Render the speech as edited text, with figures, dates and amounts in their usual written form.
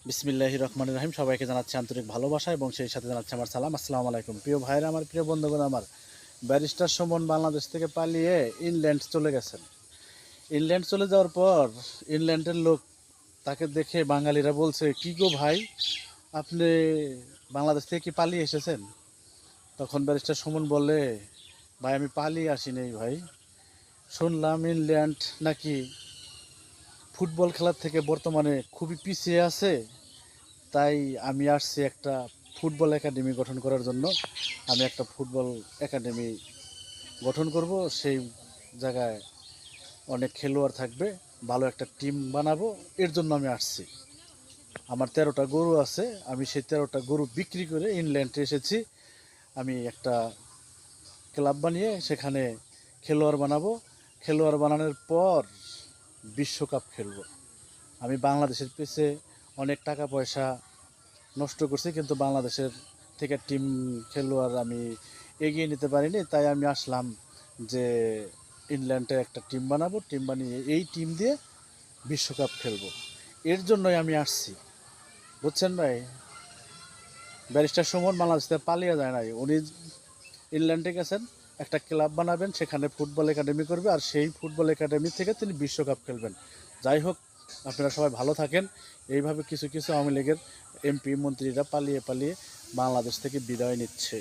বিসমিল্লাহির রহমানির রহিম। সবাইকে জানাচ্ছি আন্তরিক ভালোবাসা এবং সেই সাথে জানাচ্ছি আমার সালাম। আসসালামু আলাইকুম। প্রিয় ভাইরা আমার, প্রিয় বন্ধুগণ আমার, ব্যারিস্টার সুমন বাংলাদেশ থেকে পালিয়ে ইংল্যান্ড চলে গেছেন। ইংল্যান্ড চলে যাওয়ার পর ইংল্যান্ডের লোক তাকে দেখে বাঙালিরা বলছে, কি গো ভাই, আপনি বাংলাদেশ থেকে কি পালিয়ে এসেছেন? তখন ব্যারিস্টার সুমন বলে, ভাই আমি পালিয়ে আসিনি ভাই, শুনলাম ইংল্যান্ড নাকি ফুটবল খেলার থেকে বর্তমানে খুবই পিছিয়ে আছে, তাই আমি আসছি একটা ফুটবল একাডেমি গঠন করার জন্য। আমি একটা ফুটবল একাডেমি গঠন করব, সেই জায়গায় অনেক খেলোয়াড় থাকবে, ভালো একটা টিম বানাবো, এর জন্য আমি আসছি। আমার 13টা গরু আছে, আমি সেই 13টা গরু বিক্রি করে ইংল্যান্ডে এসেছি। আমি একটা ক্লাব বানিয়ে সেখানে খেলোয়াড় বানাবো। খেলোয়াড় বানানোর পর বিশ্বকাপ খেলব। আমি বাংলাদেশের পেছে অনেক টাকা পয়সা নষ্ট করছি, কিন্তু বাংলাদেশের থেকে টিম খেলোয়াড় আমি এগিয়ে নিতে পারিনি। তাই আমি আসলাম যে ইংল্যান্ডে একটা টিম বানাবো, টিম বানিয়ে এই টিম দিয়ে বিশ্বকাপ খেলবো। এর জন্যই আমি আসছি, বুঝছেন ভাই। ব্যারিস্টার সুমন বাংলাদেশ থেকে পালিয়ে যায় নাই, উনি ইংল্যান্ডে গেছেন, একটা ক্লাব বানাবেন, সেখানে ফুটবল একাডেমি করবে, আর সেই ফুটবল একাডেমি থেকে তিনি বিশ্বকাপ খেলবেন। যাই হোক, আপনারা সবাই ভালো থাকেন। এইভাবে কিছু কিছু আওয়ামী লীগের এমপি মন্ত্রীরা পালিয়ে পালিয়ে বাংলাদেশ থেকে বিদায় নিচ্ছে।